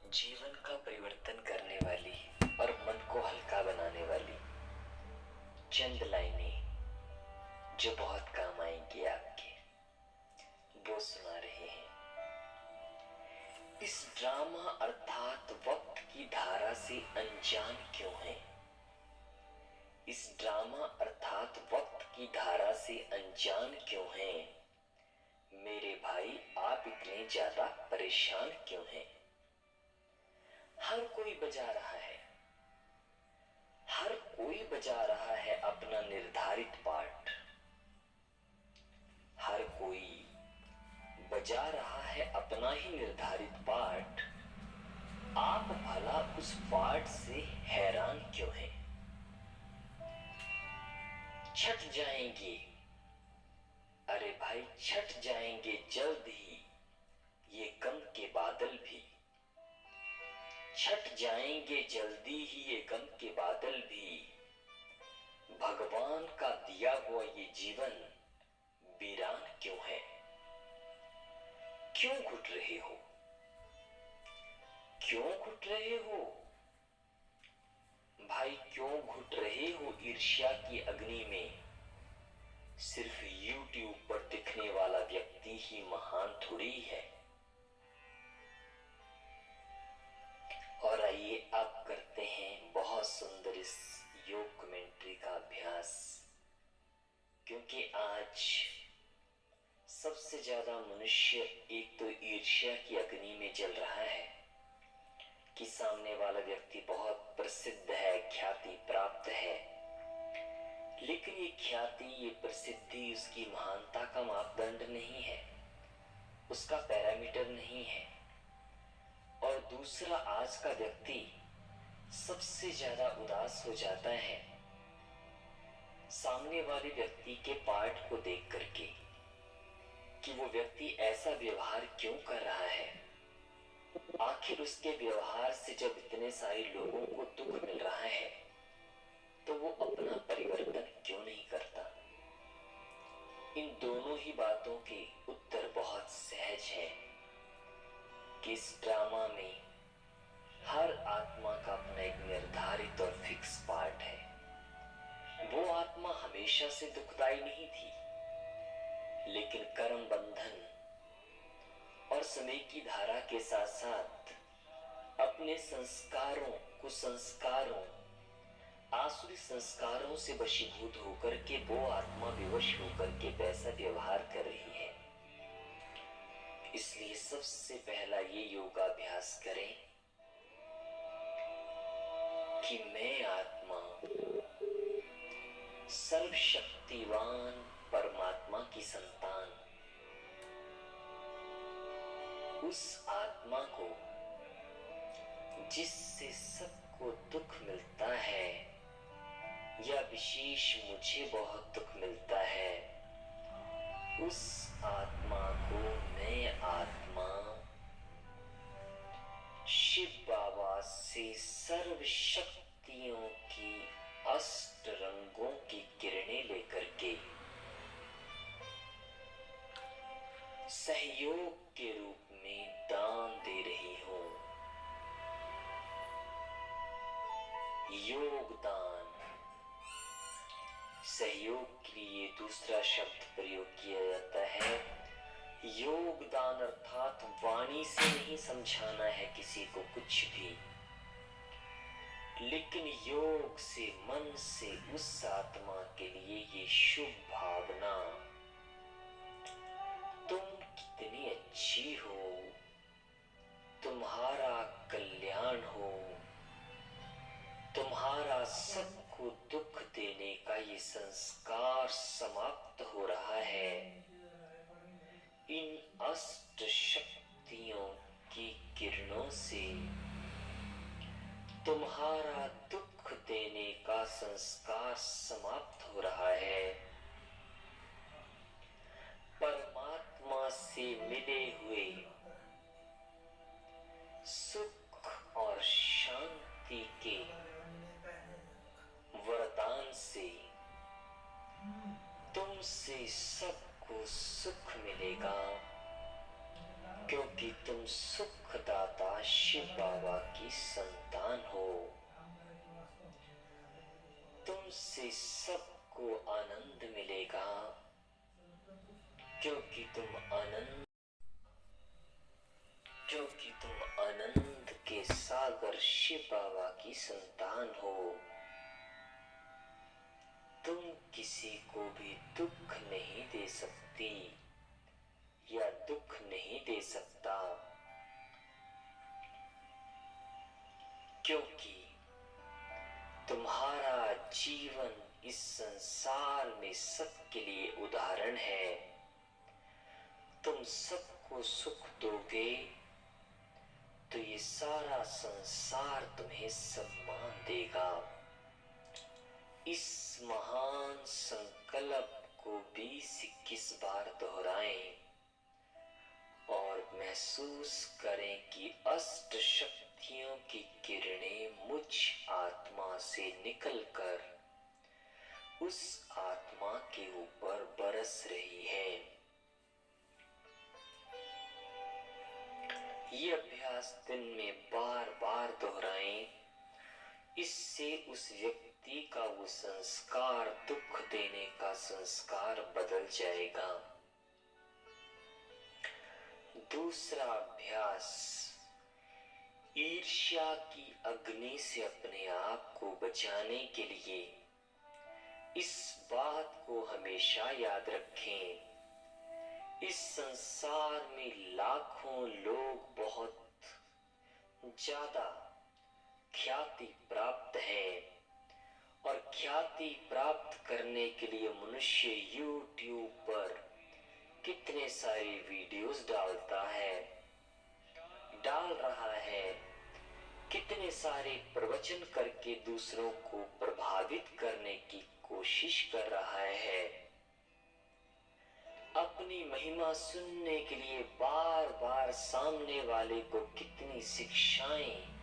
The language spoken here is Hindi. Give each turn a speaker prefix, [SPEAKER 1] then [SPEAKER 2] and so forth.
[SPEAKER 1] जीवन का परिवर्तन करने वाली और मन को हल्का बनाने वाली चंद लाइनें जो बहुत काम आएंगी आपके, वो सुना रहे हैं। इस ड्रामा अर्थात वक्त की धारा से अनजान क्यों हैं? इस ड्रामा अर्थात वक्त की धारा से अनजान क्यों हैं? मेरे भाई आप इतने ज्यादा परेशान क्यों हैं? हर कोई बजा रहा है, हर कोई बजा रहा है अपना निर्धारित पार्ट। हर कोई बजा रहा है अपना ही निर्धारित पार्ट। आप भला उस पार्ट से हैरान क्यों हैं? छट जाएंगे, अरे भाई छट जाएंगे जल्द ही ये गम के बादल भी। छट जाएंगे जल्दी ही ये गम के बादल भी। भगवान का दिया हुआ ये जीवन वीरान क्यों है? क्यों घुट रहे हो? क्यों घुट रहे हो भाई? क्यों घुट रहे हो ईर्ष्या की अग्नि में? सिर्फ YouTube पर दिखने वाला व्यक्ति ही महान थोड़ी है। और आइए अब करते हैं बहुत सुंदर इस योग कमेंट्री का अभ्यास, क्योंकि आज सबसे ज्यादा मनुष्य एक तो ईर्ष्या की अग्नि में जल रहा है कि सामने वाला व्यक्ति बहुत प्रसिद्ध है, ख्याति प्राप्त है, लेकिन ये ख्याति, ये प्रसिद्धि उसकी महानता का मापदंड नहीं है, उसका पैरामीटर नहीं है। और दूसरा, आज का व्यक्ति सबसे ज्यादा उदास हो जाता है सामने वाले व्यक्ति के पार्ट को देख करके कि वो व्यक्ति ऐसा व्यवहार क्यों कर रहा है। आखिर उसके व्यवहार से जब इतने सारे लोगों को दुख मिल रहा है तो वो अपना परिवर्तन क्यों नहीं करता? इन दोनों ही बातों के उत्तर बहुत सहज है कि इस ड्रामा में हर आत्मा का अपना एक निर्धारित और फिक्स पार्ट है। वो आत्मा हमेशा से दुखदाई नहीं थी, लेकिन कर्म बंधन और समय की धारा के साथ साथ अपने संस्कारों, कुसंस्कारों, आसुरी संस्कारों से वशीभूत होकर के वो आत्मा विवश होकर के वैसा व्यवहार कर रही है। इसलिए सबसे पहला ये योगाभ्यास करें कि मैं आत्मा सर्वशक्तिवान परमात्मा की संतान, उस आत्मा को जिससे सबको दुख मिलता है या विशेष मुझे बहुत दुख मिलता है, उस आत्मा को मैं आत्मा शिव बाबा से सर्व शक्तियों की अष्ट रंगों की किरणें लेकर के सहयोग के रूप में दान दे रही हूं। योगदान, सहयोग के लिए दूसरा शब्द प्रयोग किया जाता है। योगदान अर्थात वाणी से नहीं समझाना है किसी को कुछ भी, लेकिन योग से, मन से उस आत्मा के लिए ये शुभ भावना, तुम कितनी अच्छी हो, तुम्हारा कल्याण हो, तुम्हारा सबको दुख देने का ये संस्कार समाप्त हो रहा है। इन अष्ट शक्तियों की किरणों से तुम्हारा दुख देने का संस्कार समाप्त हो रहा है। परमात्मा से मिले हुए सुख और शांति के वरदान से तुमसे सबको सुख मिलेगा, क्योंकि तुम सुखदाता शिव बाबा की संतान हो। तुमसे सबको आनंद मिलेगा, क्योंकि तुम आनंद के सागर शिव बाबा की संतान हो। तुम किसी को भी दुख नहीं दे सकती या दुख नहीं दे सकता, क्योंकि तुम्हारा जीवन इस संसार में सबके लिए उदाहरण है। तुम सबको सुख दोगे तो ये सारा संसार तुम्हें सम्मान देगा। इस महान संकल्प को 20-21 बार दोहराएं और महसूस करें कि अष्ट शक्तियों की किरणें मुझ आत्मा से निकलकर उस आत्मा के ऊपर बरस रही हैं। ये अभ्यास दिन में बार बार दोहराएं। इससे उस व्यक्ति का वो संस्कार, दुख देने का संस्कार बदल जाएगा। दूसरा अभ्यास, ईर्ष्या की अग्नि से अपने आप को बचाने के लिए इस बात को हमेशा याद रखें। इस संसार में लाखों लोग बहुत ज्यादा ख्याति प्राप्त हैं और ख्याति प्राप्त करने के लिए मनुष्य YouTube पर कितने सारे वीडियोस डाल रहा है, कितने सारे प्रवचन करके दूसरों को प्रभावित करने की कोशिश कर रहा है। अपनी महिमा सुनने के लिए बार बार सामने वाले को कितनी शिक्षाएं